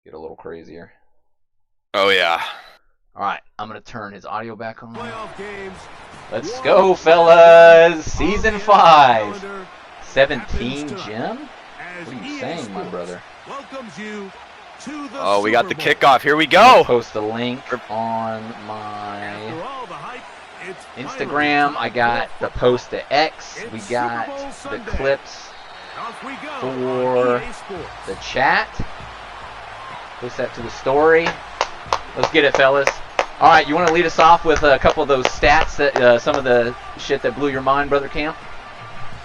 Get a little crazier. Oh, yeah. All right, I'm going to turn his audio back on. Let's go, fellas. Season 5. 17, Jim? What are you saying, my brother? Oh, we got the kickoff. Here we go. Post a link on my Instagram. I got the post to X. We got the clips for the chat. Post that to the story. Let's get it, fellas. All right, you want to lead us off with a couple of those stats, that some of the shit that blew your mind, Brother Camp?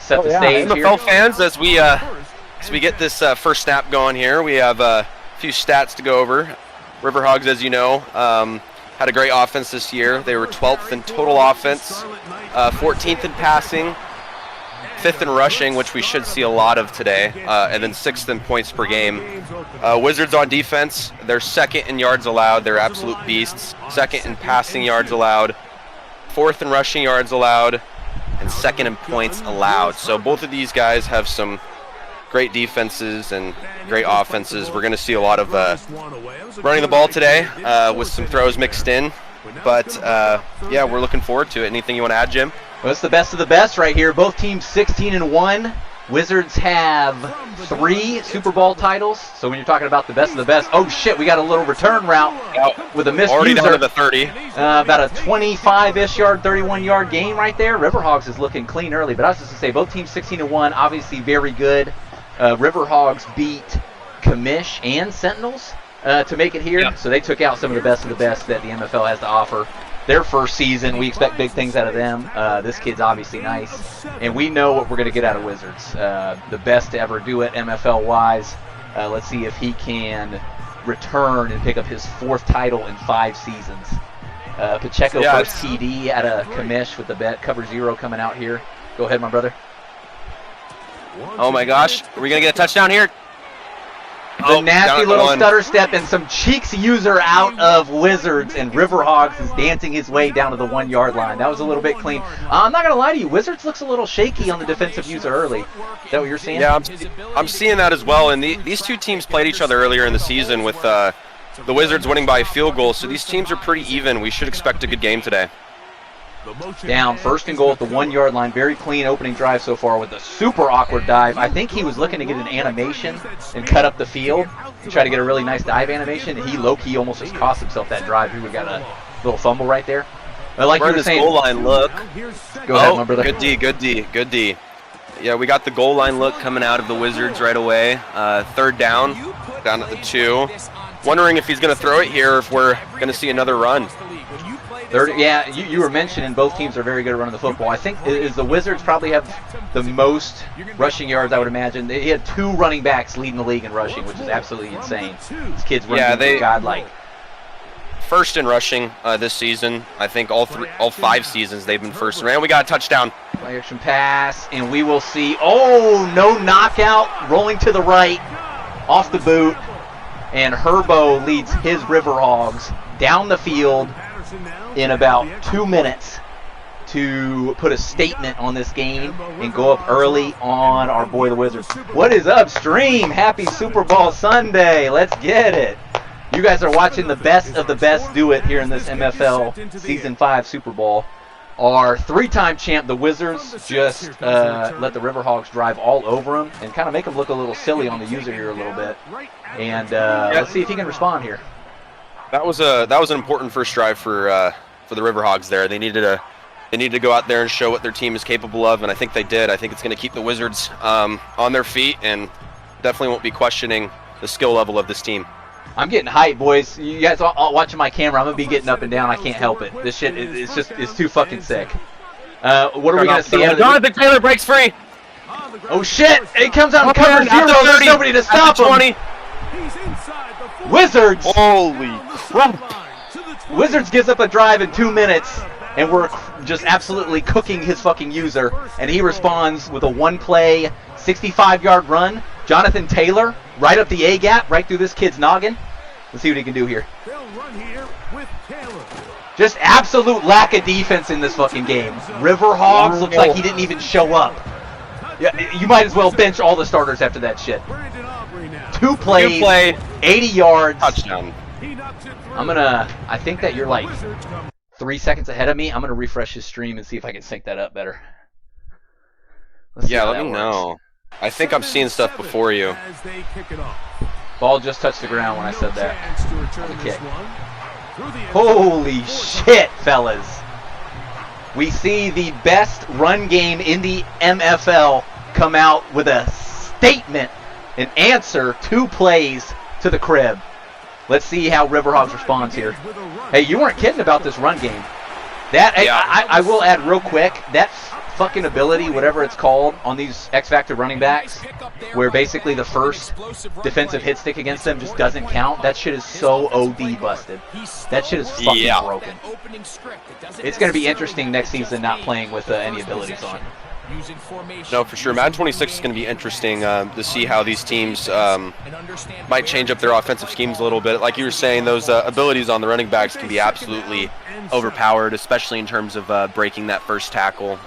Set the stage here. MFL fans, as we get this first snap going here, we have a few stats to go over. River Hogs, as you know, had a great offense this year. They were 12th in total offense, 14th in passing, 5th in rushing, which we should see a lot of today, and then 6th in points per game. Wizards on defense, they're 2nd in yards allowed. They're absolute beasts. 2nd in passing yards allowed, 4th in rushing yards allowed, and 2nd in points allowed. So both of these guys have some great defenses and great offenses. We're going to see a lot of running the ball today with some throws mixed in. But, yeah, we're looking forward to it. Anything you want to add, Jim? Well, it's the best of the best right here. Both teams 16-1. Wizards have 3 Super Bowl titles. So when you're talking about the best of the best, oh shit, we got a little return route with a missed already user. Down to the 30. About a 25-ish yard, 31-yard gain right there. Riverhogs is looking clean early, but I was just going to say both teams 16-1, obviously very good. Riverhogs beat Commish and Sentinels to make it here, so they took out some of the best that the MFL has to offer. Their first season, we expect big things out of them. This kid's obviously nice, and we know what we're going to get out of Wizards. The best to ever do it MFL-wise. Let's see if he can return and pick up his 4th title in 5 seasons. Pacheco first TD at a Commish with the bet. Cover 0 coming out here. Go ahead, my brother. Oh my gosh, are we going to get a touchdown here? The nasty little stutter step and some cheeks user out of Wizards, and Riverhogs is dancing his way down to the 1-yard line. That was a little bit clean. I'm not going to lie to you, Wizards looks a little shaky on the defensive user early. Is that what you're seeing? Yeah, I'm seeing that as well. And these two teams played each other earlier in the season with the Wizards winning by a field goal. So these teams are pretty even. We should expect a good game today. Down, 1st and goal at the 1-yard line. Very clean opening drive so far with a super awkward dive. I think he was looking to get an animation and cut up the field and try to get a really nice dive animation. And he low-key almost just cost himself that drive. He would have got a little fumble right there. But like you were saying, goal line look. Go ahead, my brother. Good D. Yeah, we got the goal line look coming out of the Wizards right away. 3rd down at the 2. Wondering if he's going to throw it here or if we're going to see another run. Yeah, you were mentioning both teams are very good at running the football. I think the Wizards probably have the most rushing yards, I would imagine. They had 2 running backs leading the league in rushing, which is absolutely insane. These kids running godlike. 1st in rushing this season. I think all 5 seasons they've been 1st. And we got a touchdown. Play action pass, and we will see. Oh, no knockout. Rolling to the right, off the boot. And Herbo leads his Riverhogs down the field in about 2 minutes to put a statement on this game and go up early on our boy the Wizards. What is up, stream? Happy Super Bowl Sunday. Let's get it. You guys are watching the best of the best do it here in this MFL Season 5 Super Bowl. Our 3-time champ, the Wizards, just let the Riverhogs drive all over them and kind of make them look a little silly on the user here a little bit. And let's see if he can respond here. That was an important first drive for the Riverhogs there. They needed to go out there and show what their team is capable of, and I think they did. I think it's going to keep the Wizards on their feet, and definitely won't be questioning the skill level of this team. I'm getting hyped, boys. You guys all watching my camera. I'm going to be getting up and down. I can't help it. This shit it's too fucking sick. What are we going to see? Jonathan Taylor breaks free. Oh, shit. It comes out and covers 0. There's nobody to stop him. Wizards. Holy crap. Wizards gives up a drive in 2 minutes, and we're just absolutely cooking his fucking user. And he responds with a 1-play, 65-yard run. Jonathan Taylor, right up the A-gap, right through this kid's noggin. Let's see what he can do here. Just absolute lack of defense in this fucking game. Riverhogs looks like he didn't even show up. Yeah, you might as well bench all the starters after that shit. 2 plays, 80 yards. Touchdown. I think that you're like 3 seconds ahead of me. I'm going to refresh his stream and see if I can sync that up better. Yeah, let me know. I think I'm seeing stuff before you. Ball just touched the ground when I said that. On the kick. Holy shit, fellas. We see the best run game in the MFL come out with a statement, an answer, 2 plays to the crib. Let's see how Riverhogs responds here. Hey, you weren't kidding about this run game. I will add real quick, that fucking ability, whatever it's called, on these X-Factor running backs, where basically the first defensive hit stick against them just doesn't count, that shit is so OD busted. That shit is fucking broken. It's going to be interesting next season not playing with any abilities on. No, for sure. Madden 26 is going to be interesting to see how these teams might change up their offensive schemes a little bit. Like you were saying, those abilities on the running backs can be absolutely overpowered, especially in terms of breaking that first tackle,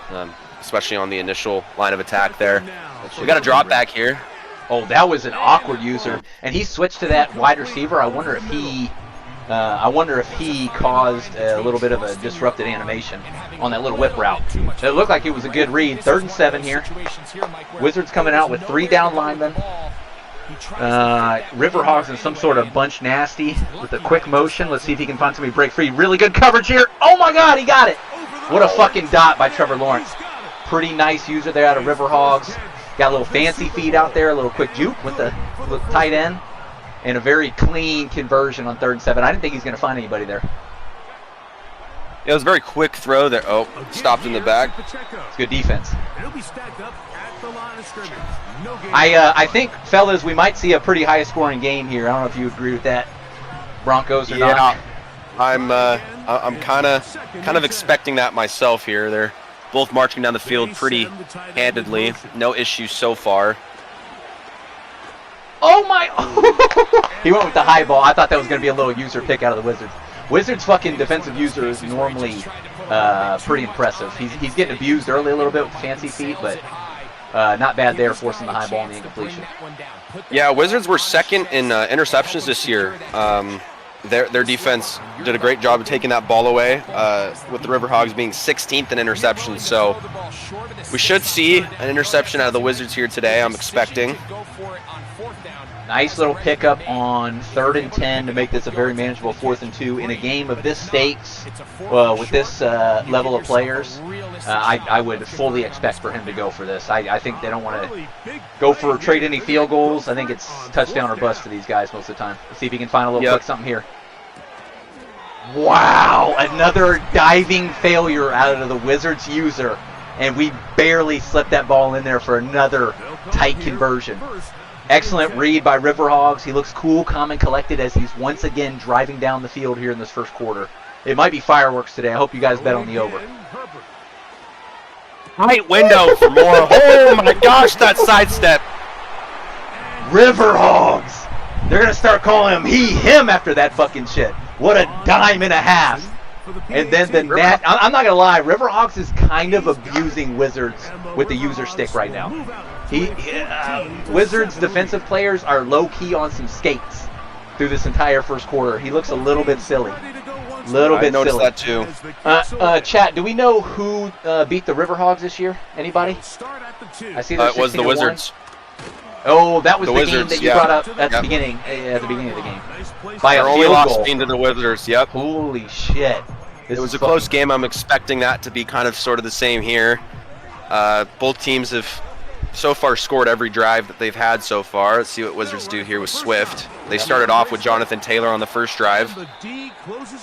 especially on the initial line of attack there. We got a drop back here. Oh, that was an awkward user, and he switched to that wide receiver. I wonder if he caused a little bit of a disrupted animation on that little whip route. It looked like it was a good read. 3rd and 7 here. Wizards coming out with 3 down linemen. Riverhogs in some sort of bunch nasty with a quick motion. Let's see if he can find somebody break free. Really good coverage here. Oh my God, he got it. What a fucking dot by Trevor Lawrence. Pretty nice user there out of Riverhogs. Got a little fancy feed out there, a little quick juke with the tight end. And a very clean conversion on 3rd and 7. I didn't think he's going to find anybody there. Yeah, it was a very quick throw there. Oh, stopped in the back. It's good defense. I think, fellas, we might see a pretty high-scoring game here. I don't know if you agree with that, Broncos or not. I'm kind of expecting that myself here. They're both marching down the field pretty handedly. No issues so far. Oh my! He went with the high ball. I thought that was going to be a little user pick out of the Wizards. Wizards' fucking defensive user is normally pretty impressive. He's getting abused early a little bit with the fancy feet, but not bad there, forcing the high ball and the incompletion. Yeah, Wizards were 2nd in interceptions this year. Their defense did a great job of taking that ball away, with the Riverhogs being 16th in interceptions. So we should see an interception out of the Wizards here today, I'm expecting. Nice little pickup on 3rd and 10 to make this a very manageable 4th and 2 in a game of this stakes. With this level of players, I would fully expect for him to go for this. I think they don't want to go for trade any field goals. I think it's touchdown or bust for these guys most of the time. Let's see if he can find a little quick something here. Wow, another diving failure out of the Wizards user, and we barely slipped that ball in there for another tight conversion. Excellent read by Riverhogs. He looks cool, calm, and collected as he's once again driving down the field here in this first quarter. It might be fireworks today. I hope you guys bet on the over. Tight window for more. Oh my gosh, that sidestep. Riverhogs. They're going to start calling him him after that fucking shit. What a dime and a half. And then I'm not going to lie, Riverhogs is kind of abusing Wizards with the user stick right now. Wizards defensive players are low-key on some skates through this entire first quarter. He looks a little bit silly. I noticed that too. Chat, do we know who beat the Riverhogs this year? Anybody? I see it was the Wizards. Oh, that was the Wizards, game that you brought up at the beginning of the game. By a only field lost goal. to the Wizards. Yep. Holy shit! It was a close game. I'm expecting that to be kind of sort of the same here. Both teams have so far scored every drive that they've had so far. Let's see what Wizards do here with Swift. They started off with Jonathan Taylor on the first drive.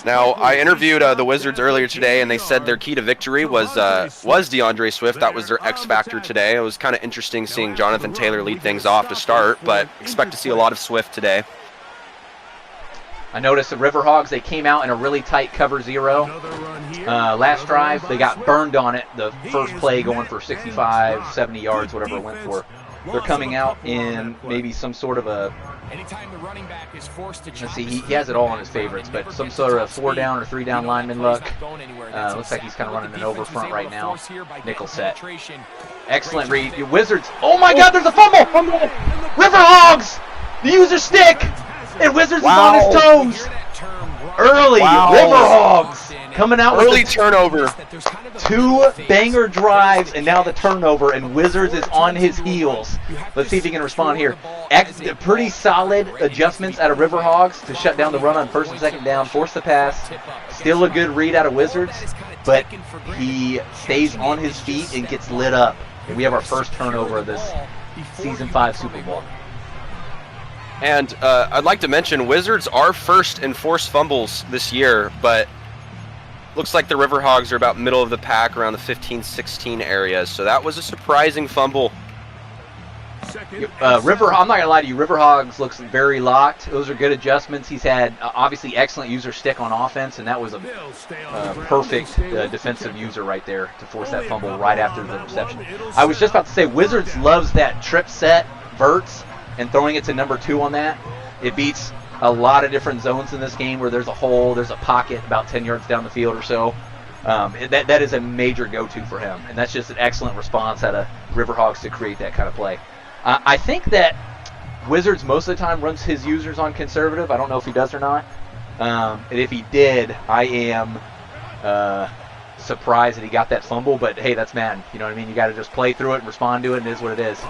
Now, I interviewed the Wizards earlier today, and they said their key to victory was DeAndre Swift. That was their X factor today. It was kind of interesting seeing Jonathan Taylor lead things off to start, but expect to see a lot of Swift today. I noticed the Riverhogs, they came out in a really tight cover 0. Last drive, they got burned on it. The first play going for 65, 70 yards, whatever it went for. They're coming out in maybe some sort of a, let's see, he has it all in his favorites, but some sort of 4-down or 3-down lineman look. Looks like he's kind of running an over front right now. Nickel set. Excellent read. Wizards, oh my God, there's a fumble! Riverhogs! The user stick! And Wizards is on his toes! Early Riverhogs coming out with early turnover. 2 banger drives and now the turnover, and Wizards is on his heels. Let's see if he can respond here. Pretty solid adjustments out of Riverhogs to shut down the run on first and second down, force the pass. Still a good read out of Wizards, but he stays on his feet and gets lit up. And we have our first turnover of this Season 5 Super Bowl. And I'd like to mention Wizards are first in forced fumbles this year, but looks like the Riverhogs are about middle of the pack around the 15-16 area. So that was a surprising fumble. I'm not gonna lie to you, Riverhogs looks very locked. Those are good adjustments. He's had obviously excellent user stick on offense, and that was a perfect defensive user right there to force that fumble right after the reception. I was just about to say Wizards loves that trip set verts and throwing it to number 2 on that. It beats a lot of different zones in this game where there's a hole, there's a pocket about 10 yards down the field or so. That is a major go-to for him, and that's just an excellent response out of Riverhogs to create that kind of play. I think that Wizards most of the time runs his users on conservative. I don't know if he does or not. And if he did, I am surprised that he got that fumble, but hey, that's Madden. You know what I mean? You got to just play through it and respond to it, and it is what it is.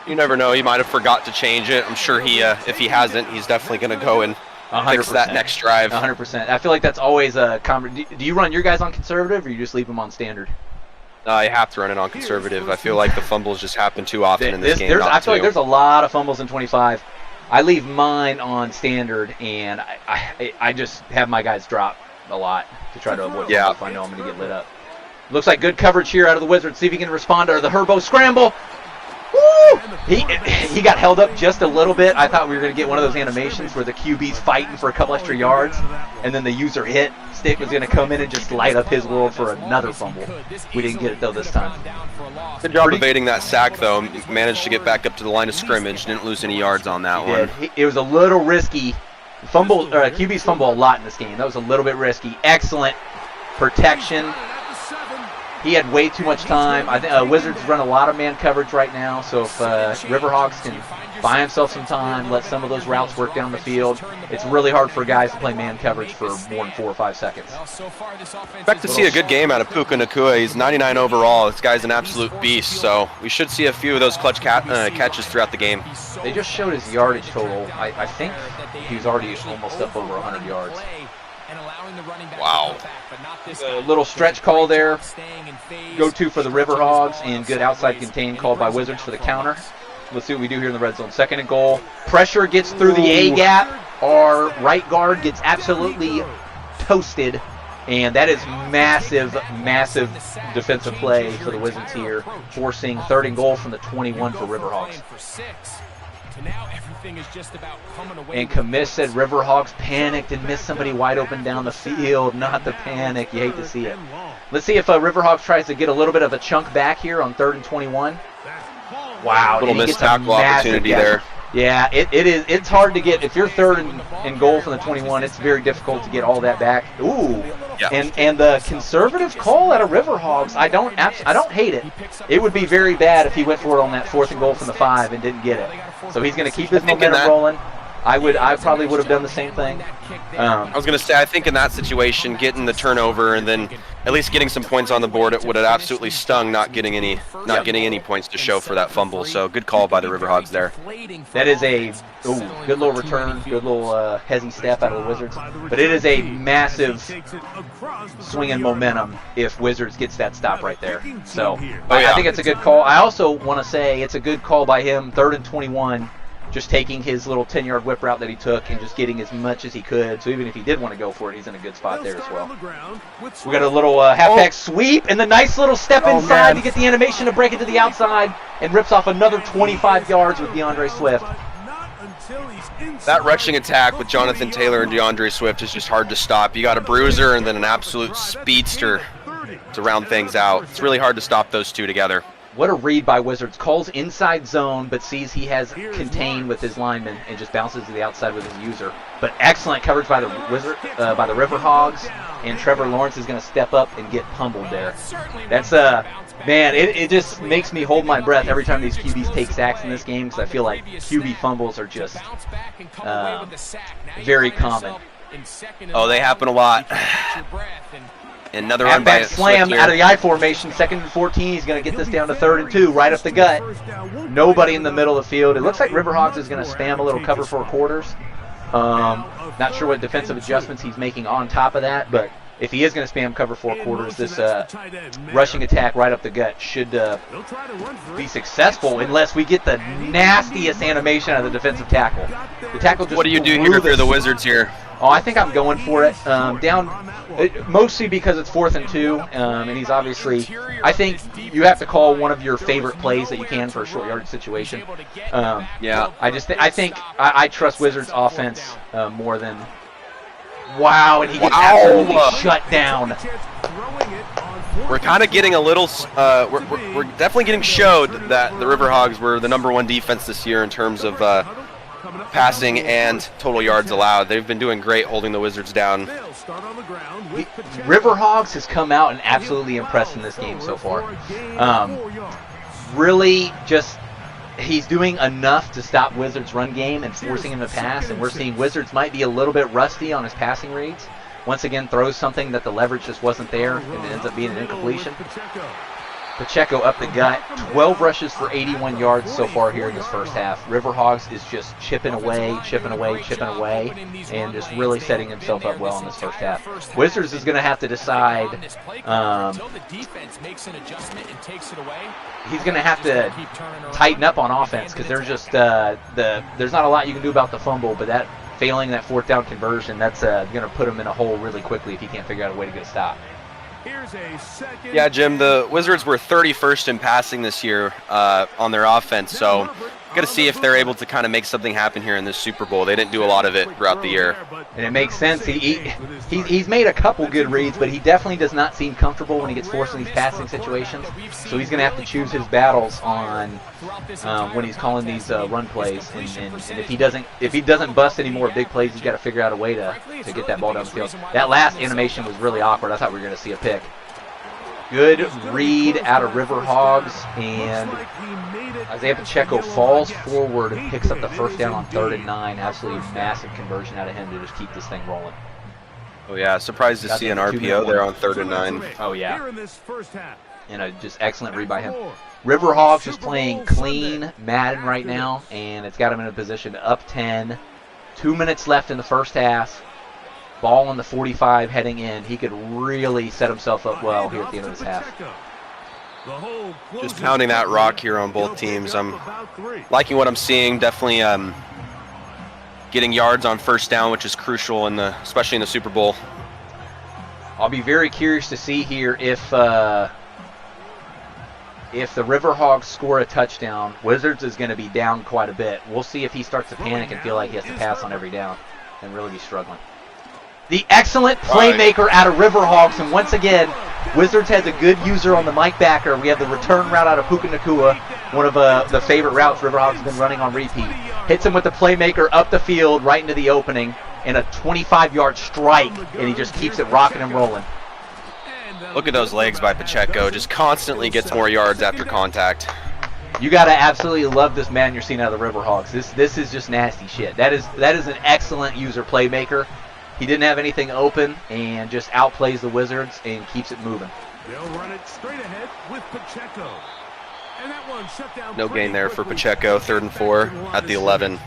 You never know. He might have forgot to change it. I'm sure if he hasn't, he's definitely going to go and 100%. Fix that next drive. 100%. I feel like that's always a do you run your guys on conservative, or you just leave them on standard? I have to run it on conservative. I feel like the fumbles just happen too often in this game. I feel like there's a lot of fumbles in 25. I leave mine on standard, and I just have my guys drop a lot to try to avoid fumbles if I know I'm going to get lit up. Looks like good coverage here out of the Wizards. See if he can respond to the Herbo scramble. Woo! He got held up just a little bit. I thought we were going to get one of those animations where the QB's fighting for a couple extra yards, and then the user hit stick was going to come in and just light up his world for another fumble. We didn't get it, though, this time. Good job evading that sack, though. Managed to get back up to the line of scrimmage. Didn't lose any yards on that one. It was a little risky. QBs fumble a lot in this game. That was a little bit risky. Excellent protection. He had way too much time. I think Wizards run a lot of man coverage right now, so if Riverhogs can buy himself some time, let some of those routes work down the field, it's really hard for guys to play man coverage for more than 4 or 5 seconds. Expect to see a good game out of Puka Nacua. He's 99 overall. This guy's an absolute beast, so we should see a few of those clutch catches throughout the game. They just showed his yardage total. I think he's already almost up over 100 yards. Wow. A little stretch call there. Go-to for the Riverhogs, and good outside contain called by Wizards for the counter. Let's see what we do here in the red zone. 2nd and goal. Pressure gets through the A-gap. Our right guard gets absolutely toasted, and that is massive, massive defensive play for the Wizards here, forcing 3rd and goal from the 21 for Riverhogs. And Commish said Riverhogs panicked and missed somebody wide open down the field. Not the panic. You hate to see it. Let's see if Riverhogs tries to get a little bit of a chunk back here on 3rd and 21. Wow. Little missed tackle opportunity there. Yeah, it's hard to get. If you're 3rd and goal from the 21, it's very difficult to get all that back. Ooh. Yeah. And the conservative call out of Riverhogs, I don't hate it. It would be very bad if he went for it on that 4th and goal from the 5 and didn't get it. So he's going to keep his momentum rolling. I probably would have done the same thing. I was going to say, I think in that situation, getting the turnover and then at least getting some points on the board, it would have absolutely stung not getting any points to show for that fumble. So good call by the Riverhogs there. That is a good little return, good little hezzy step out of the Wizards. But it is a massive swing in momentum if Wizards gets that stop right there. So I think it's a good call. I also want to say it's a good call by him, 3rd and 21. Just taking his little 10-yard whip route that he took and just getting as much as he could. So even if he did want to go for it, he's in a good spot there as well. We got a little halfback sweep and the nice little step inside to get the animation to break it to the outside and rips off another 25 yards with DeAndre Swift. That rushing attack with Jonathan Taylor and DeAndre Swift is just hard to stop. You got a bruiser and then an absolute speedster to round things out. It's really hard to stop those two together. What a read by Wizards. Calls inside zone, but sees he has contained with his lineman and just bounces to the outside with his user. But excellent coverage by the by the River Hogs, and Trevor Lawrence is going to step up and get pummeled there. That's man, it just makes me hold my breath every time these QBs take sacks in this game, because I feel like QB fumbles are just very common. Oh, they happen a lot. Another run by slam out of the I formation, 2nd and 14. He's going to get this down to 3rd and 2, right up the gut. Nobody in the middle of the field. It looks like Riverhawks is going to spam a little cover 4 quarters. Not sure what defensive adjustments he's making on top of that, but if he is going to spam cover 4 quarters, this rushing attack right up the gut should be successful, unless we get the nastiest animation out of the defensive tackle. The tackle just what do you do here if you're the Wizards here? Oh, I think I'm going for it. Mostly because it's 4th and 2, and he's obviously. I think you have to call one of your favorite plays that you can for a short yardage situation. Yeah. I think I trust Wizards offense more than. Wow, and he gets absolutely shut down. We're kind of getting a little. We're definitely getting showed that the Riverhogs were the #1 defense this year in terms of passing and total yards allowed. They've been doing great holding the Wizards down. Riverhogs has come out and absolutely impressed in this game so far. Really just, he's doing enough to stop Wizards' run game and forcing him to pass, and we're seeing Wizards might be a little bit rusty on his passing reads. Once again, throws something that the leverage just wasn't there, and it ends up being an incompletion. Pacheco up the gut, 12 rushes for 81 yards so far here in this first half. Riverhogs is just chipping away, and just really setting himself up well in this first half. Wizards is going to have to decide. He's going to have to tighten up on offense, because they're just there's not a lot you can do about the fumble, but that failing that 4th down conversion, that's going to put him in a hole really quickly if he can't figure out a way to get a stop. Yeah, Jim, the Wizards were 31st in passing this year on their offense, so got to see if they're able to kind of make something happen here in this Super Bowl. They didn't do a lot of it throughout the year. And it makes sense. He's made a couple good reads, but he definitely does not seem comfortable when he gets forced in these passing situations. So he's going to have to choose his battles on when he's calling these run plays. And if he doesn't bust any more big plays, he's got to figure out a way to get that ball down the field. That last animation was really awkward. I thought we were going to see a pick. Good read out of Riverhogs, and Isaiah Pacheco falls forward and picks up the first down on 3rd and 9. Absolutely massive conversion out of him to just keep this thing rolling. Oh yeah, surprised to see an RPO there on 3rd and 9. Oh yeah, and a just excellent read by him. Riverhogs is playing clean Madden right now, and it's got him in a position to up 10. 2 minutes left in the first half. Ball on the 45 heading in. He could really set himself up well here at the end of this half. Just pounding that rock here on both teams. I'm liking what I'm seeing. Definitely getting yards on 1st down, which is crucial, especially in the Super Bowl. I'll be very curious to see here if the Riverhogs score a touchdown. Wizards is going to be down quite a bit. We'll see if he starts to panic and feel like he has to pass on every down and really be struggling. The excellent playmaker out of Riverhogs, and once again, Wizards has a good user on the Mike backer. We have the return route out of Puka Nacua, one of the favorite routes Riverhogs have been running on repeat. Hits him with the playmaker up the field, right into the opening, and a 25-yard strike, and he just keeps it rocking and rolling. Look at those legs by Pacheco. Just constantly gets more yards after contact. You got to absolutely love this man you're seeing out of the Riverhogs. This is just nasty shit. That is an excellent user playmaker. He didn't have anything open and just outplays the Wizards and keeps it moving. They'll run it straight ahead with Pacheco. And that one shut down. No gain there for Pacheco. 3rd and 4 at the 11.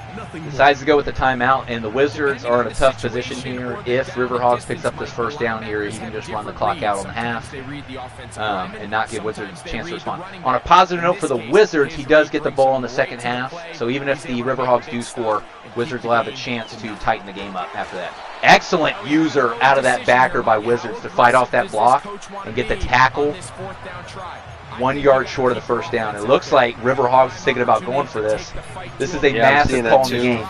Decides to go with the timeout, and the Wizards are in a tough position here. If Riverhogs picks up this 1st down here, he can just run the clock out on the half and not give Wizards a chance to respond. On a positive note for the Wizards, he does get the ball in the second half, so even if the Riverhogs do score, Wizards will have a chance to tighten the game up after that. Excellent user out of that backer by Wizards to fight off that block and get the tackle 1 yard short of the 1st down. It looks like Riverhogs is thinking about going for this. This is a massive call in the game.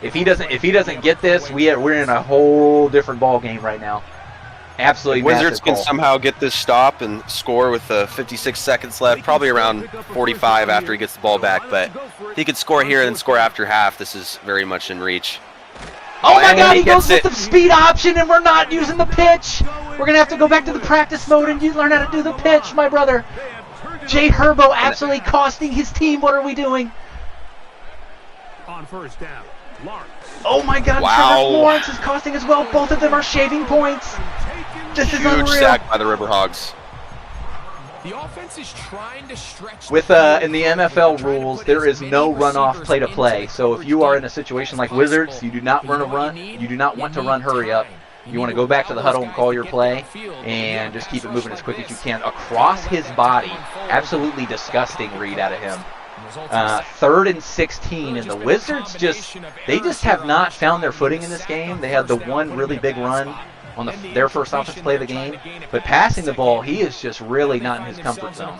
If he doesn't get this, we're in a whole different ball game right now. Absolutely Wizards massive can call. somehow get this stop and score with 56 seconds left, probably around 45 after he gets the ball back. But if he could score here and score after half, this is very much in reach. Oh my And God, he gets goes with the speed option and we're not using the pitch. We're going to have to go back to the practice mode and you learn how to do the pitch, my brother. Jay Herbo absolutely costing his team. What are we doing? On first down, Lawrence. Oh my God, Wow. Trevor Lawrence is costing as well. Both of them are shaving points. This is Huge unreal. sack by the River Hogs. The offense is trying to stretch With in the MFL rules, there is no runoff play to play. So if you are in a situation like Wizards, you do not run a run. You do not want to run hurry up. You want to go back to the huddle and call your play and just keep it moving as quick as you can across his body. Absolutely disgusting read out of him. 3rd and 16, and the Wizards just have not found their footing in this game. They had the one really big run on their first offensive play of the game, but passing the ball, he is just really not in his comfort zone.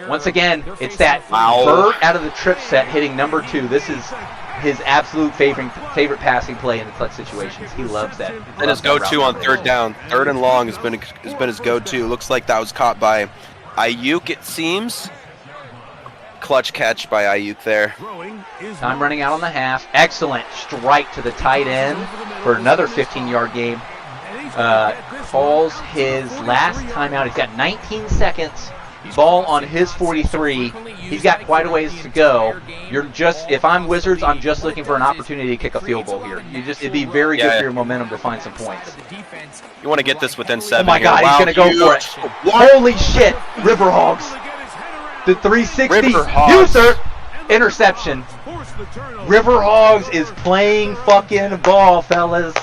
Once again, it's that vert out of the trip set hitting number 2. This is his absolute favorite passing play in the clutch situations. He loves that. And his go-to on 3rd down, 3rd and long has been his go-to. Looks like that was caught by Ayuk, it seems. Clutch catch by Ayuk there. Time running out on the half. Excellent strike to the tight end for another 15-yard game. Calls his last timeout. He's got 19 seconds. Ball on his 43. He's got quite a ways to go. If I'm Wizards, I'm just looking for an opportunity to kick a field goal here. It'd be very good for your momentum to find some points. You want to get this within 7 Oh my here. God, Wow, he's going to go for it. Holy shit, River Hogs. The 360 user interception. River Hogs is playing fucking ball, fellas.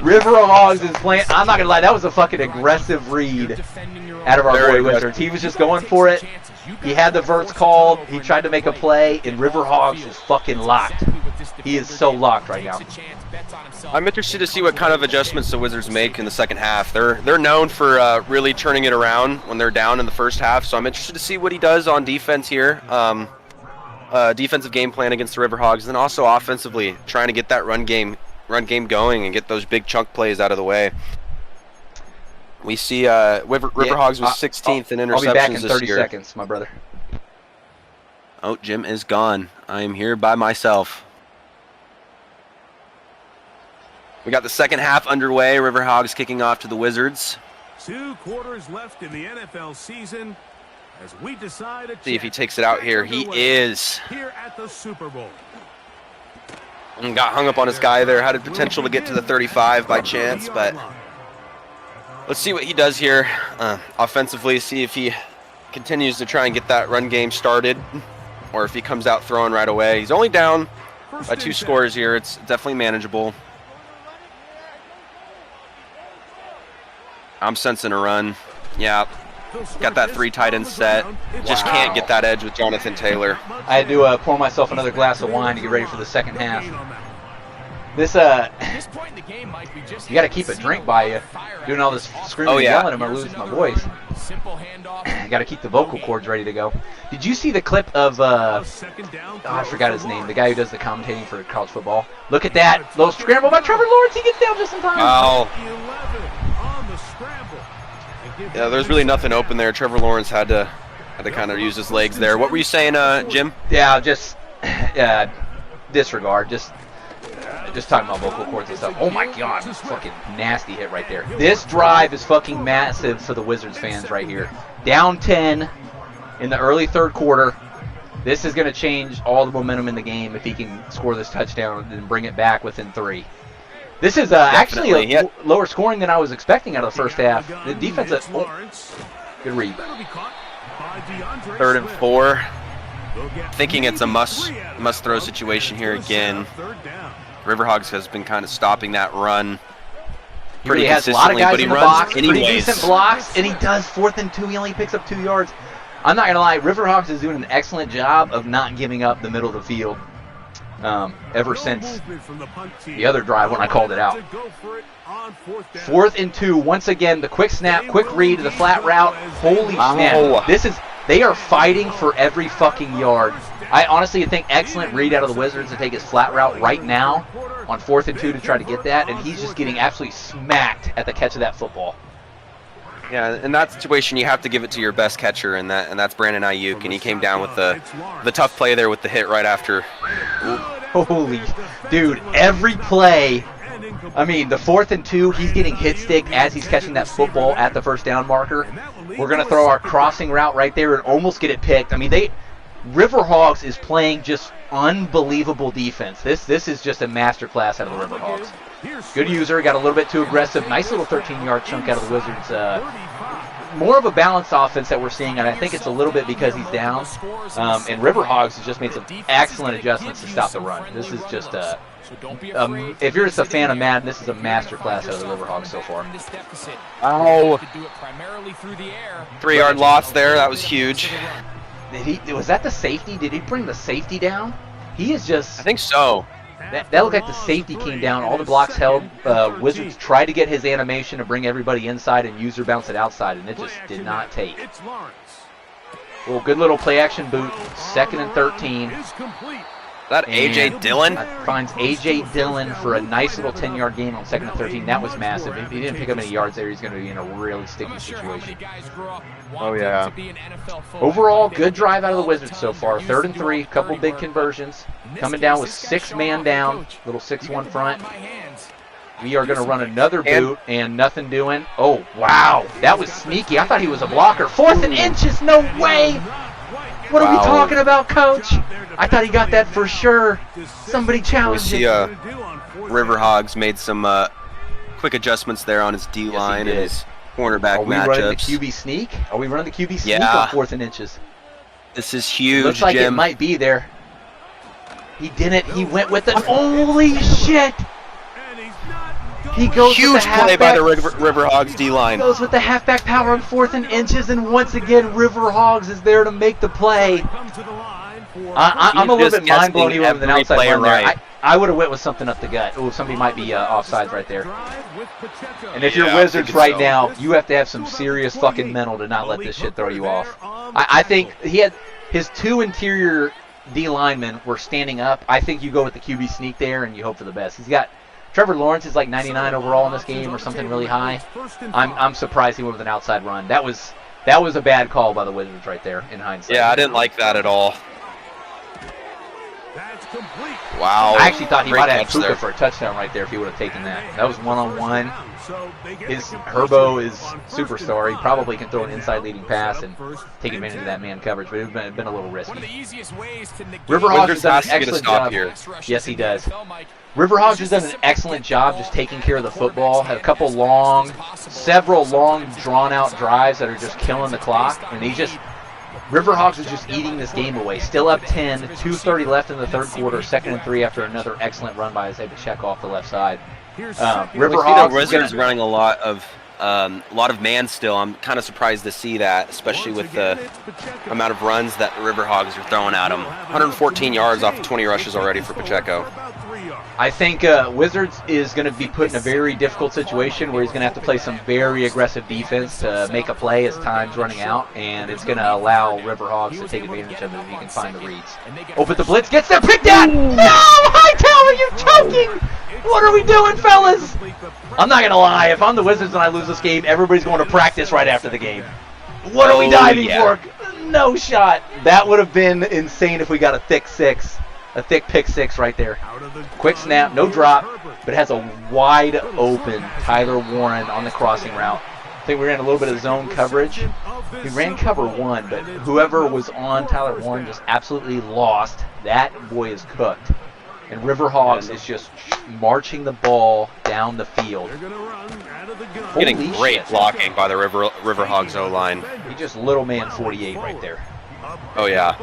River Hogs is playing. I'm not gonna lie, that was a fucking aggressive read out of our boy Wizards. He was just going for it. He had the verts called. He tried to make a play, and River Hogs is fucking locked. He is so locked right now. I'm interested to see what kind of adjustments the Wizards make in the second half. They're known for really turning it around when they're down in the first half, so I'm interested to see what he does on defense here. Defensive game plan against the River Hogs, and then also offensively trying to get that run game going and get those big chunk plays out of the way. We see River Hogs was 16th in interceptions this year. I'll be back in 30 seconds, my brother. Oh, Jim is gone. I am here by myself. We got the second half underway. River Hogs kicking off to the Wizards. 2 quarters left in the NFL season as we decide. See if he takes it out here. He is. Here at the Super Bowl. And got hung up on his guy there. Had a potential to get to the 35 by chance, but let's see what he does here offensively. See if he continues to try and get that run game started, or if he comes out throwing right away. He's only down by 2 scores here. It's definitely manageable. I'm sensing a run. Yeah, got that 3 tight end set. Just can't get that edge with Jonathan Taylor. I had to pour myself another glass of wine to get ready for the second half. This you got to keep a drink by you. Doing all this screaming and yelling, I'm gonna lose my voice. Got to keep the vocal cords ready to go. Did you see the clip of I forgot his name, the guy who does the commentating for college football? Look at that little scramble by Trevor Lawrence. He gets down just in time. Oh. Yeah, there's really nothing open there. Trevor Lawrence had to kind of use his legs there. What were you saying, Jim? Yeah, just disregard. Just talking about vocal cords and stuff. Oh my God, fucking nasty hit right there. This drive is fucking massive for the Wizards fans right here. Down 10 in the early 3rd quarter. This is going to change all the momentum in the game if he can score this touchdown and bring it back within 3. This is actually lower scoring than I was expecting out of the first half. The defense, good read. 3rd and 4. Thinking it's a must throw situation here again. River Hogs has been kind of stopping that run pretty consistently, but he runs anyways. Pretty decent blocks, and he does 4th and 2. He only picks up 2 yards. I'm not gonna lie, River Hogs is doing an excellent job of not giving up the middle of the field. Ever since the other drive when I called it out. 4th and 2. Once again, the quick snap, quick read, the flat route. Holy snap! They are fighting for every fucking yard. I honestly think excellent read out of the Wizards to take his flat route right now. on 4th and 2 to try to get that, and he's just getting absolutely smacked at the catch of that football. Yeah, in that situation, you have to give it to your best catcher, and that's Brandon Ayuk, and he came down with the tough play there with the hit right after. Holy, dude, every play. I mean, the 4th and 2, he's getting hit stick as he's catching that football at the first down marker. We're going to throw our crossing route right there and almost get it picked. I mean, River Hogs is playing just unbelievable defense. This is just a masterclass out of the River Hogs. Good user, got a little bit too aggressive. Nice little 13-yard chunk out of the Wizards. More of a balanced offense that we're seeing, and I think it's a little bit because he's down. And River Hogs has just made some excellent adjustments to stop the run. This is just if you're just a fan of Madden, this is a masterclass out of the River Hogs so far. Oh, 3-yard loss there. That was huge. Was that the safety? Did he bring the safety down? He is just... I think so. That looked like the safety came down. All the blocks held. Wizards tried to get his animation to bring everybody inside and user bounce it outside, and it just did not take. Well, good little play-action boot. 2nd and 13. Is that A.J. Dillon? Finds A.J. Dillon for a nice little 10-yard gain on 2nd and 13. That was massive. If he didn't pick up any yards there, he's going to be in a really sticky situation. Oh, yeah. Overall, good drive out of the Wizards so far. 3rd and 3, couple big conversions. Coming down with 6 man down, little 6-1 front. We are going to run another boot and nothing doing. Oh, wow. That was sneaky. I thought he was a blocker. 4th and inches. No way. What are we talking about, Coach? I thought he got that for sure. Somebody challenged him. River Hogs made some quick adjustments there on his D-line and his cornerback matchups. Are we running the QB sneak? Are we running the QB sneak on 4th and inches? This is huge, Looks like Jim. It might be there. He didn't. He went with it. Holy shit! He goes huge with the play by the halfback. River Hogs D-line. He goes with the halfback power on 4th and inches, and once again, River Hogs is there to make the play. I'm a little bit mind blown even with an outside run there. I would have went with something up the gut. Oh, somebody might be offsides right there. And if you're Wizards right now, you have to have some serious fucking mental to not let this shit throw you off. I think he had his 2 interior D linemen were standing up. I think you go with the QB sneak there and you hope for the best. He's got Trevor Lawrence is like 99 overall in this game or something really high. I'm surprised he went with an outside run. That was a bad call by the Wizards right there in hindsight. Yeah, I didn't like that at all. Wow. I actually thought he might have had Puka for a touchdown right there if he would have taken that. That was one-on-one. His Herbo is superstar. He probably can throw an inside leading pass and take advantage of that man coverage, but it would have been a little risky. River Hogs has done an excellent job here. Yes, he does. River Hogs has done an excellent job just taking care of the football. Had a couple several long, drawn-out drives that are just killing the clock, and River Hogs is just eating this game away. Still up 10, 2:30 left in the third quarter, 2nd and 3 after another excellent run by Isaiah Check off the left side. River Hogs. The Wizards running a lot of man still. I'm kind of surprised to see that, especially with the amount of runs that the River Hogs are throwing at him. 114 yards off of 20 rushes already for Pacheco. I think Wizards is going to be put in a very difficult situation where he's going to have to play some very aggressive defense to make a play as time's running out, and it's going to allow River Hogs to take advantage of it if he can find the reads. Open the blitz, gets there, pick that! No! Hightower, you choking! What are we doing, fellas? I'm not going to lie, if I'm the Wizards and I lose this game, everybody's going to practice right after the game. What are we diving for? No shot. That would have been insane if we got a thick pick six right there. Quick snap, no drop, but has a wide open Tyler Warren on the crossing route. I think we ran a little bit of zone coverage. We ran cover 1, but whoever was on Tyler Warren just absolutely lost. That boy is cooked. And River Hogs is just marching the ball down the field. Getting great blocking by the River Hogs O-line. He just little man 48 right there. Oh, yeah.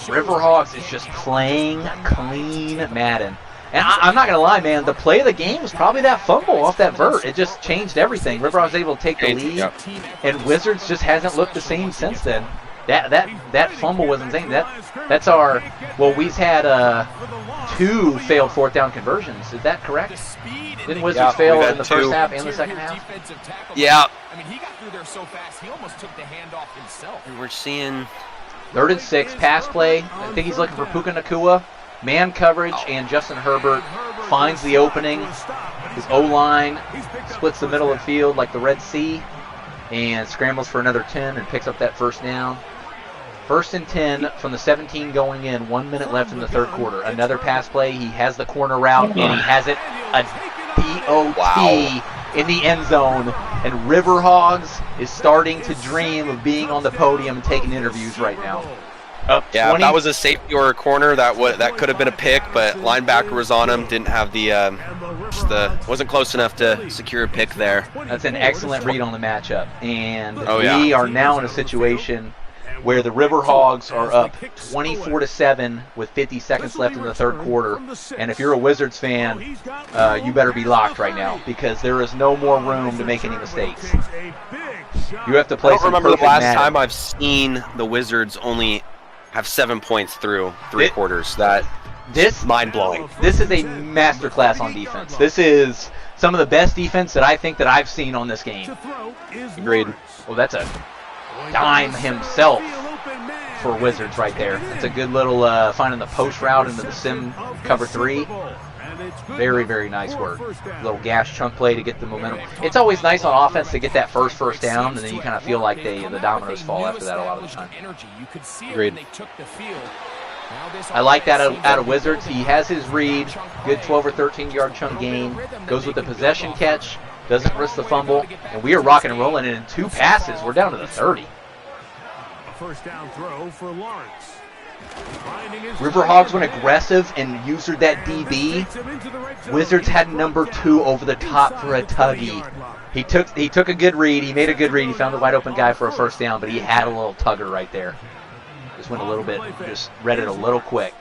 River Hogs is just playing clean Madden. And I'm not going to lie, man, the play of the game was probably that fumble off that vert. It just changed everything. River Hogs was able to take the lead, and Wizards just hasn't looked the same since then. That fumble was insane. That's our, well, we've had 2 failed 4th down conversions. Is that correct? Didn't Wizards fail in the first half and the second half? Yeah. I mean, he got through there so fast, he almost took the handoff himself. We're seeing 3rd and 6, pass play. I think he's looking for Puka Nacua. Man coverage, and Justin Herbert finds the opening. His O-line splits the middle of the field like the Red Sea and scrambles for another 10 and picks up that first down. 1st and 10 from the 17 going in. 1 minute left in the third quarter. Another pass play. He has the corner route, and he has it a DOT in the end zone. And River Hogs is starting to dream of being on the podium and taking interviews right now. Yeah, if that was a safety or a corner, that could have been a pick, but linebacker was on him. Didn't have wasn't close enough to secure a pick there. That's an excellent read on the matchup. And we are now in a situation where the River Hogs are up 24-7 with 50 seconds left in the third quarter. And if you're a Wizards fan, you better be locked right now because there is no more room to make any mistakes. You have to play some perfect. I don't remember the last time I've seen the Wizards only have 7 points through 3 quarters. This mind-blowing. This is a masterclass on defense. This is some of the best defense that I think that I've seen on this game. Agreed. Well, that's a dime himself for Wizards right there. It's a good little finding the post route into the sim cover 3. Very, very nice work. Little gas chunk play to get the momentum. It's always nice on offense to get that first down, and then you kind of feel like the dominoes fall after that a lot of the time. Agreed. I like that out of Wizards. He has his read. Good 12 or 13 yard chunk gain. Goes with the possession catch. Doesn't risk the fumble. And we are rocking and rolling. And in 2 passes, we're down to the 30. A first down throw for Lawrence. River Hogs went aggressive and used that DB. Wizards had number 2 over the top for a tuggy. He took a good read. He made a good read. He found the wide open guy for a first down, but he had a little tugger right there. Just went a little bit, just read it a little quick.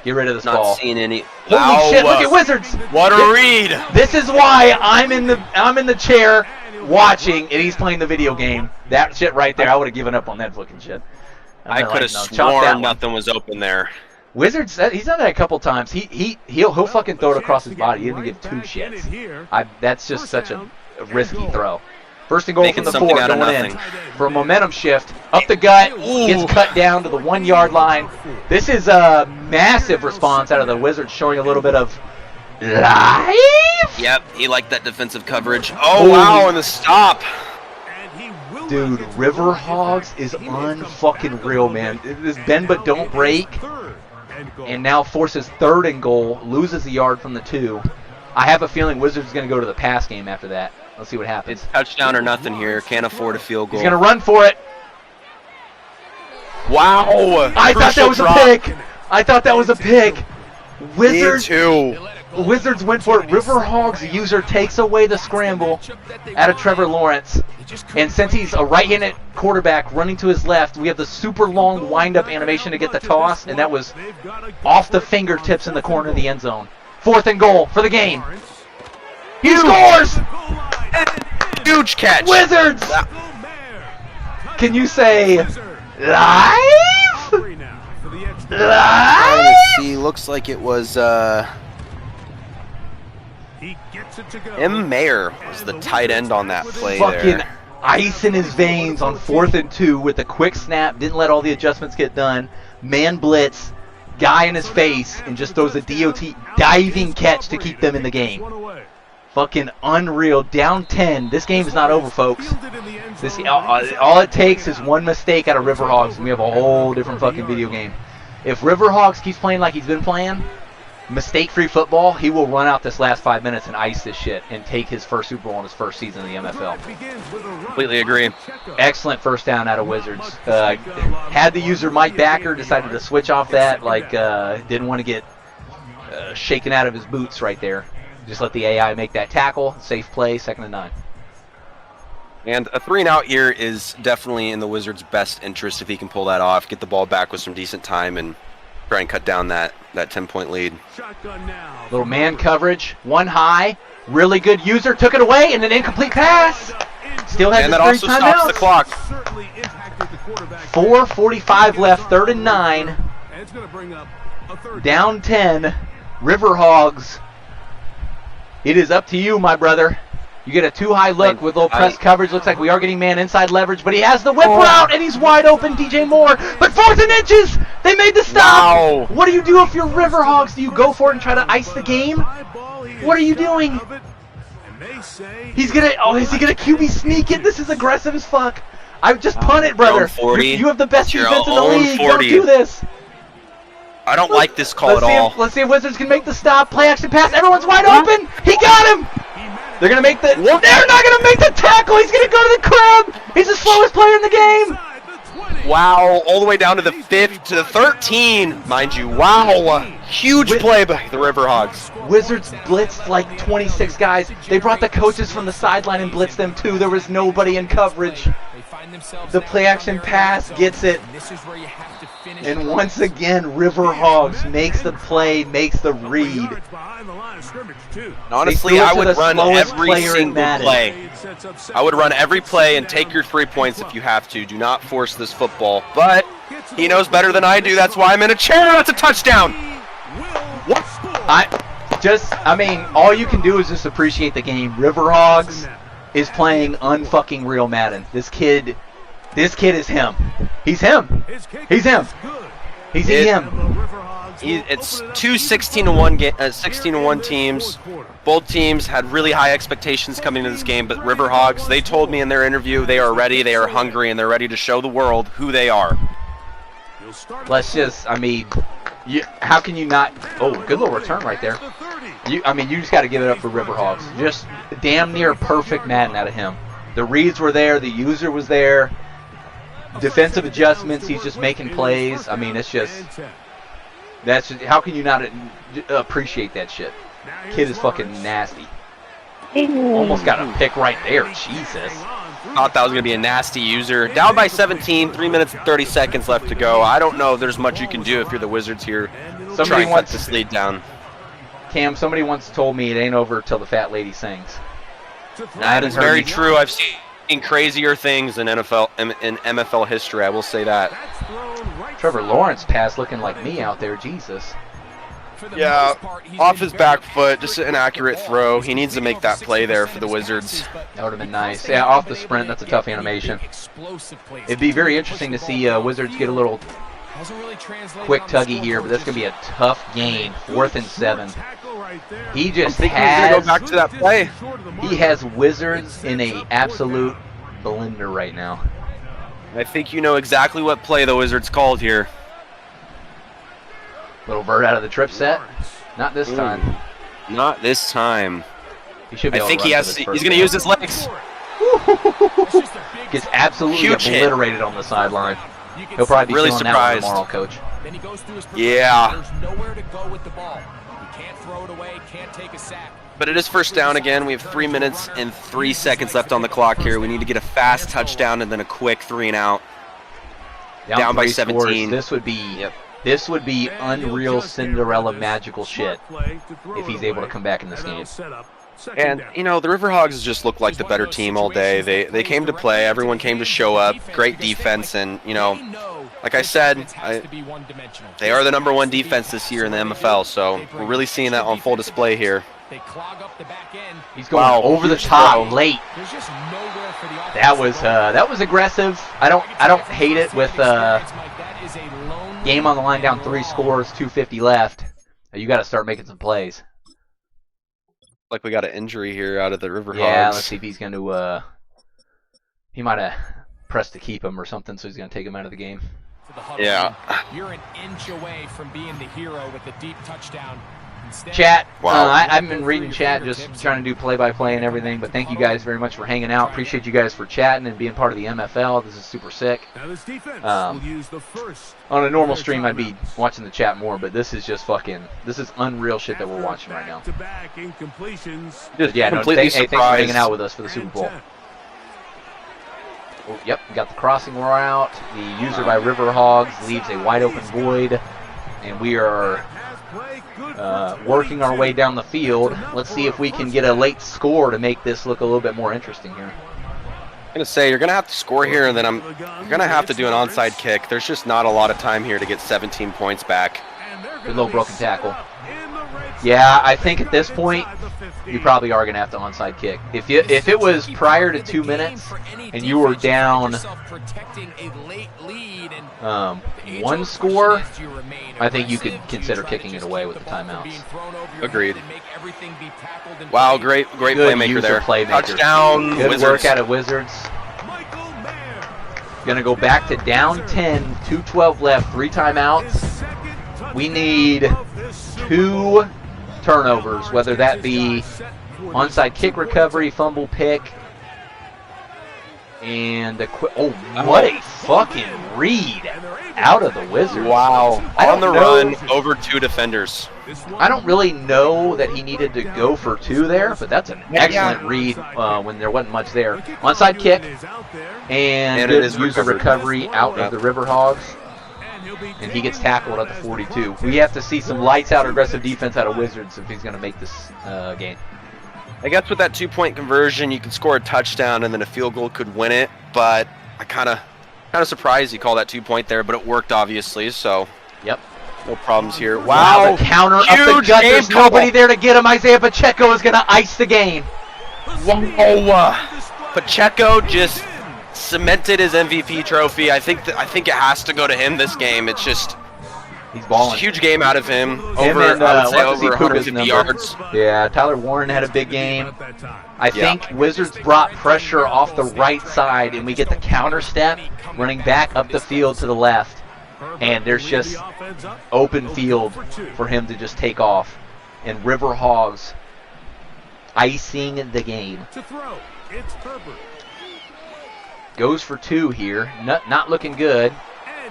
Get rid of this ball. Not seeing any. Holy shit! Look at Wizards. What a read! This is why I'm in the chair watching, and he's playing the video game. That shit right there, I would have given up on that fucking shit. I could have sworn nothing was open there. Wizards, he's done that a couple times. He'll fucking throw it across his body. He doesn't give 2 shits. That's just such a risky throw. First and goal from the 4, going in. For a momentum shift, up the gut, gets cut down to the 1 yard line. This is a massive response out of the Wizards, showing a little bit of life. Yep, he liked that defensive coverage. Oh, wow, and the stop. Dude, River Hogs is unfucking real, man. This bend but don't break. And now forces 3rd and goal, loses a yard from the 2. I have a feeling Wizards is going to go to the pass game after that. Let's see what happens. It's touchdown or nothing here. Can't afford a field goal. He's going to run for it. Wow. I thought that was a pick. I thought that was a pick. Wizards went for it. River Hogs user takes away the scramble out of Trevor Lawrence. And since he's a right-handed quarterback running to his left, we have the super long wind-up animation to get the toss, and that was off the fingertips in the corner of the end zone. 4th and goal for the game. He scores! Huge catch. Wizards! Can you say live? Live? See, looks like it was M. Mayer was the tight end on that play fucking there. Ice in his veins on 4th and 2 with a quick snap. Didn't let all the adjustments get done. Man blitz. Guy in his face and just throws a DOT diving catch to keep them in the game. Fucking unreal. Down 10. This game is not over, folks. All it takes is one mistake out of River Hogs, and we have a whole different fucking video game. If River Hogs keeps playing like he's been playing, mistake-free football, he will run out this last 5 minutes and ice this shit and take his first Super Bowl in his first season in the MFL. Completely agree. Excellent first down out of Wizards. Had the user Mike Backer, decided to switch off that, didn't want to get shaken out of his boots right there. Just let the AI make that tackle. Safe play, 2nd and 9. And a 3-and-out here is definitely in the Wizards' best interest if he can pull that off, get the ball back with some decent time, and try and cut down that 10-point lead. Little man coverage, 1 high, really good user, took it away, and an incomplete pass. Still has and that also stops the clock. 4:45 left, 3rd and 9. Down 10, River Hogs. It is up to you, my brother. You get a too high look with little press coverage. Looks like we are getting man inside leverage, but he has the whip route, and he's wide open, DJ Moore. But 4th and inches! They made the stop! Wow. What do you do if you're River Hogs? Do you go for it and try to ice the game? What are you doing? He's gonna, is he gonna QB sneak it? This is aggressive as fuck. I just punt it, brother. You have the best defense in the league. Don't do this. I don't like this call at all. Let's see if Wizards can make the stop. Play action pass. Everyone's wide open. He got him. They're gonna make the. They're not gonna make the tackle. He's gonna go to the crib. He's the slowest player in the game. Wow, all the way down to the 5th to the 13, mind you. Wow, huge play by the River Hogs. Wizards blitzed like 26 guys. They brought the coaches from the sideline and blitzed them too. There was nobody in coverage. The play action pass gets it. And once again, River Hogs makes the play, makes the read. And honestly, I would run every single play. I would run every play and take your 3 points if you have to. Do not force this football. But he knows better than I do. That's why I'm in a chair. That's a touchdown. What? I mean, all you can do is just appreciate the game. River Hogs is playing unfucking real Madden. This kid is him. He's him. He's him. He's him. It's two 16-1 teams. Both teams had really high expectations coming into this game, but River Hogs, they told me in their interview they are ready, they are hungry, and they're ready to show the world who they are. Let's just, how can you not? Oh, good little return right there. You just got to give it up for River Hogs. Just damn near perfect Madden out of him. The reads were there, the user was there. Defensive adjustments, he's just making plays. It's just, how can you not appreciate that shit? Kid is fucking nasty. Almost got a pick right there, Jesus. Thought that was going to be a nasty user. Down by 17, 3 minutes and 30 seconds left to go. I don't know if there's much you can do if you're the Wizards here. Try and cut this lead down. Cam, somebody once told me it ain't over till the fat lady sings. That is very true. I've seen crazier things in MFL history, I will say that. Trevor Lawrence pass looking like me out there, Jesus. Yeah, off his back foot, just an accurate throw. He needs to make that play there for the Wizards. That would have been nice. Yeah, off the sprint, that's a tough animation. It'd be very interesting to see Wizards get a little quick tuggy here, but that's going to be a tough game. 4th and 7. He just has... Go back to that play. He has Wizards in a absolute blender right now. I think you know exactly what play the Wizards called here. Little vert out of the trip set. Not this time. Not this time. He should be I think he's going to use his legs. Gets absolutely obliterated on the sideline. He'll probably be really feeling surprised. That one tomorrow, Coach. Yeah. There's nowhere to go with the ball. He can't throw it away, can't take a sack. But it is first down again. We have 3 minutes and 3 seconds left on the clock here. We need to get a fast touchdown and then a quick 3 and out. Down by 17. Scores. This would be unreal Cinderella magical shit if he's able to come back in this game. And, the River Hogs just look like the better team all day. They came to play. Everyone came to show up. Great defense. And, like I said, they are the number 1 defense this year in the MFL. So we're really seeing that on full display here. He's going over the top late. That was aggressive. I don't hate it with game on the line, down 3 scores, 2:50 left. You got to start making some plays. Like we got an injury here out of the River Hogs. Yeah, let's see if he's going to. He might have pressed to keep him or something, so he's going to take him out of the game. Yeah. You're an inch away from being the hero with the deep touchdown. Chat, I've been reading chat, just trying to do play-by-play and everything, but thank you guys very much for hanging out. Appreciate you guys for chatting and being part of the MFL. This is super sick. On a normal stream, I'd be watching the chat more, but this is just this is unreal shit that we're watching right now. Thanks for hanging out with us for the Super Bowl. Oh, yep, we got the crossing route. The user by River Hogs leaves a wide-open void, and we are working our way down the field. Let's see if we can get a late score to make this look a little bit more interesting here. I'm going to say you're going to have to score here, and then you're going to have to do an onside kick. There's just not a lot of time here to get 17 points back. Good little broken tackle. Yeah, I think at this point, you probably are going to have to onside kick. If it was prior to 2 minutes and you were down one score, I think you could consider kicking it away with the timeouts. Agreed. Wow, great playmaker there. Touchdown, Good Wizards. work out of Wizards. Going to go back to down 10, 2:12 left, 3 timeouts. We need 2 turnovers, whether that be onside kick recovery, fumble pick, and what a fucking read out of the Wizards. Wow. On the run, over 2 defenders. I don't really know that he needed to go for 2 there, but that's an excellent read when there wasn't much there. Onside kick and good user recovery out of the River Hogs. And he gets tackled at the 42. We have to see some lights out aggressive defense out of Wizards if he's going to make this game. I guess with that 2-point conversion, you can score a touchdown and then a field goal could win it. But I kind of surprised he called that 2-point there, but it worked obviously. So yep, no problems here. Wow, the counter up the gut. There's nobody there to get him. Isaiah Pacheco is going to ice the game. Pacheco just cemented his MVP trophy. I think it has to go to him this game. It's just he's balling. It's a huge game out of him. I would say over 150 yards. Yeah, Tyler Warren had a big game. I think Wizards brought pressure off the right side, and we get the counter step running back up the field to the left, and there's just open field for him to just take off. And River Hogs icing the game. Goes for 2 here. Not looking good.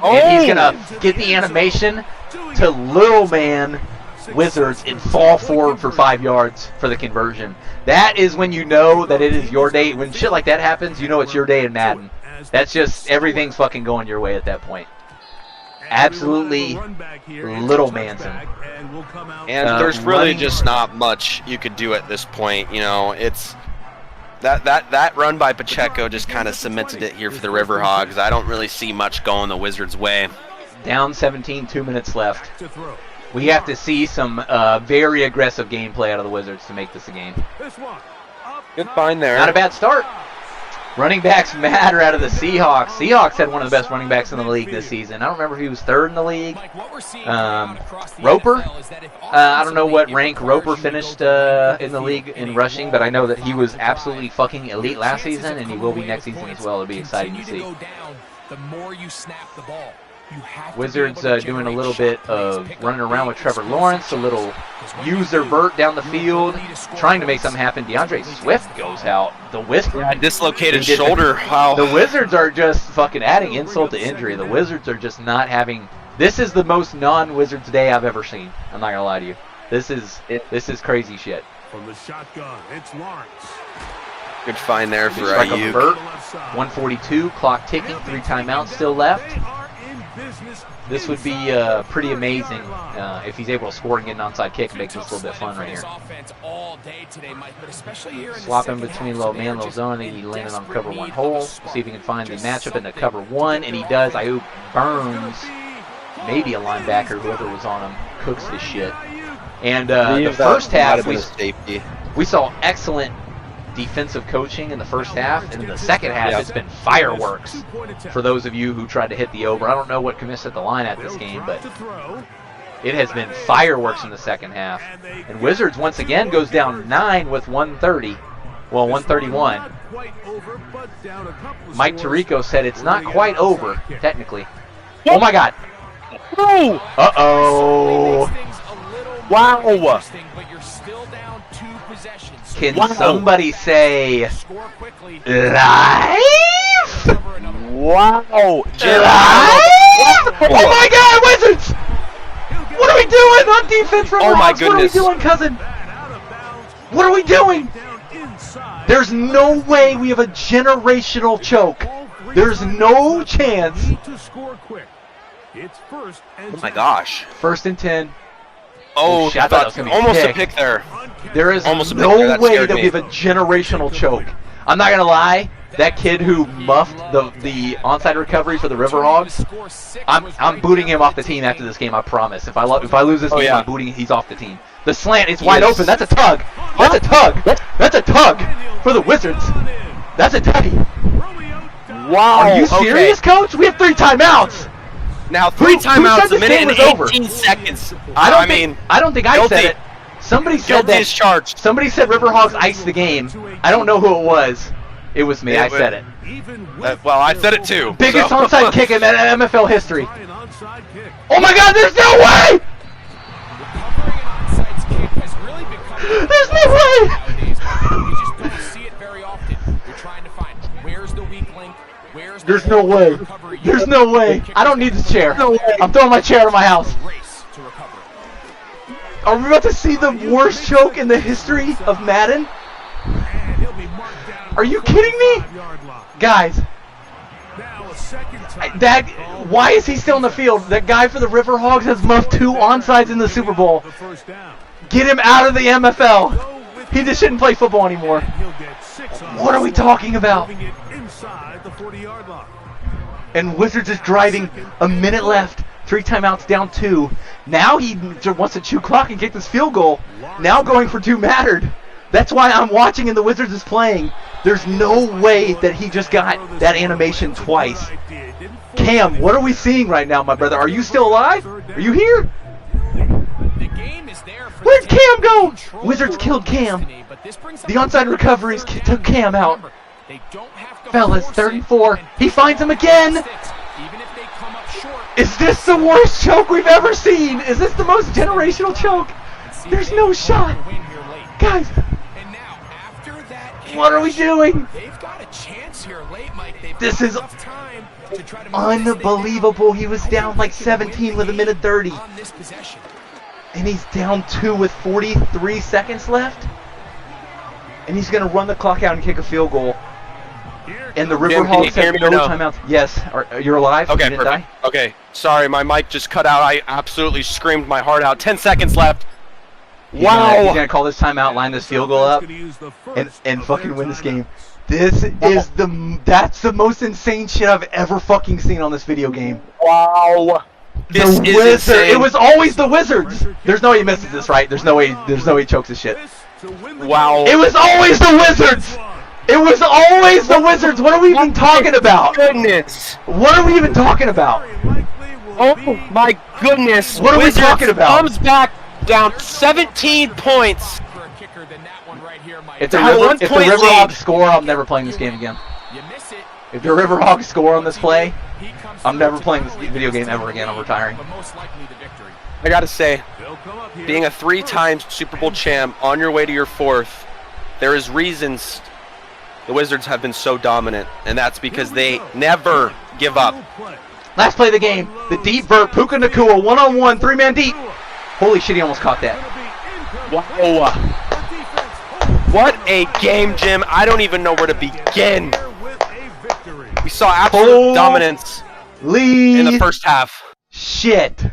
And he's going to get the animation to little man Wizards and fall forward for 5 yards for the conversion. That is when you know that it is your day. When shit like that happens, you know it's your day in Madden. That's just everything's fucking going your way at that point. Absolutely little Manson. And there's really just not much you could do at this point. You know, it's that run by Pacheco just kind of cemented it here for the River Hogs. I don't really see much going the Wizards' way. Down 17, 2 minutes left. We have to see some very aggressive gameplay out of the Wizards to make this a game. Good find there. Not a bad start. Running backs matter out of the Seahawks. Seahawks had one of the best running backs in the league this season. I don't remember if he was 3rd in the league. Roper? I don't know what rank Roper finished in the league in rushing, but I know that he was absolutely fucking elite last season, and he will be next season as well. It'll be exciting to see. Wizards doing a little bit of running around with Trevor Lawrence, a little user vert down the field, trying to make something happen. DeAndre Swift goes out. The Wizards dislocated shoulder. Wow. The Wizards are just fucking adding insult to injury. The Wizards are just not having. This is the most non-Wizards day I've ever seen. I'm not gonna lie to you. This is crazy shit. From the shotgun, it's Lawrence. Good find there for Strike a Ayuk. vert. 1:42, clock ticking, 3 timeouts still left. This would be pretty amazing if he's able to score and get an onside kick and make this a little bit fun right here. Swap in between low man, low zone. I think he landed on cover 1 hole. We'll see if he can find the matchup in the cover 1, and he does. Ayuk burns maybe a linebacker, whoever was on him, cooks his shit. And the first half, we saw excellent defensive coaching in the first half, and in the second half it's been fireworks for those of you who tried to hit the over. I don't know what Commish set the line at this game, but it has been fireworks in the second half. And Wizards once again goes down 9 with 1:30. Well, 1:31. Mike Tirico said it's not quite over, technically. Oh my God. Uh-oh. Wow. Can somebody say live? Wow. Live? Oh my God, Wizards! What are we doing on defense from Oh my Hogs? What are we goodness. doing, cousin? What are we doing? There's no way we have a generational choke. There's no chance. Oh my gosh. 1st and 10. Oh, shit, I thought that was gonna be almost pick. a pick there. There is Almost a pick no there. That way scared that me. we have a generational choke. I'm not gonna lie. That kid who muffed the onside recovery for the River Hogs, I'm booting him off the team after this game. I promise. If I lose this game, yeah. I'm booting. He's off the team. The slant is wide open. That's a tug. That's a tug. That's a tug for the Wizards. That's a tuggy. Wow. Are you serious, Coach? We have 3 timeouts. Now 3 said timeouts, this a minute game and was over? 18 seconds. I don't think I guilty. said it. Somebody said Guilty that. as charged. Somebody said Riverhawks iced the game. I don't know who it was. It was me. I said it. Well, I said it too. Biggest so. onside kick in MFL history. Oh my God! There's no way! Recovering an onside kick has really become. There's no way! Nowadays, you just don't see it very often. You're trying to find where's the weak link. Where's the There's no way. recovery? There's no way. I don't need this chair. I'm throwing my chair out of my house. Race to recover. Are we about to see the worst choke in the history of Madden? Are you kidding me? Guys, why is he still in the field? That guy for the Riverhawks has muffed 2 onsides in the Super Bowl. Get him out of the MFL. He just shouldn't play football anymore. What are we talking about? And Wizards is driving, a minute left, 3 timeouts down 2. Now he wants to chew clock and kick this field goal. Now going for 2 mattered. That's why I'm watching and the Wizards is playing. There's no way that he just got that animation twice. Cam, what are we seeing right now, my brother? Are you still alive? Are you here? The game is there for Where'd Cam go? Wizards killed Cam. The onside recoveries took Cam out. Fellas, 34. He finds him again. Is this the worst choke we've ever seen? Is this the most generational choke? There's no shot. Guys, what are we doing? They've got a chance here late, Mike. This is unbelievable. He was down like 17 with a minute 30. And he's down 2 with 43 seconds left. And he's going to run the clock out and kick a field goal. And the Riverhawks have no timeouts. Yes. You're alive? Okay, you didn't perfect. die? Okay, sorry, my mic just cut out. I absolutely screamed my heart out. 10 seconds left. Wow. He's gonna call this timeout, line this field goal up, and fucking win this game. This is that's the most insane shit I've ever fucking seen on this video game. Wow. This is insane. It was always the Wizards. There's no way he misses this, right? There's no way he chokes this shit. Wow. It was always the Wizards. It was always the Wizards. What are we even talking about? Goodness. What are we even talking about? Oh my goodness. What are we talking about? Comes back down 17 points. If the Riverhawks score, I'm never playing this game again. If the Riverhawks score on this play, I'm never playing this video game ever again. I'm retiring. I gotta say, being a 3-time Super Bowl champ on your way to your 4th, there is reasons the Wizards have been so dominant, and that's because they never give up. Last play of the game, the deep vert, Puka Nacua, 1-on-1, 3-man deep. Holy shit, he almost caught that. Wow. What a game, Jim. I don't even know where to begin. We saw absolute dominance in the first half. Shit.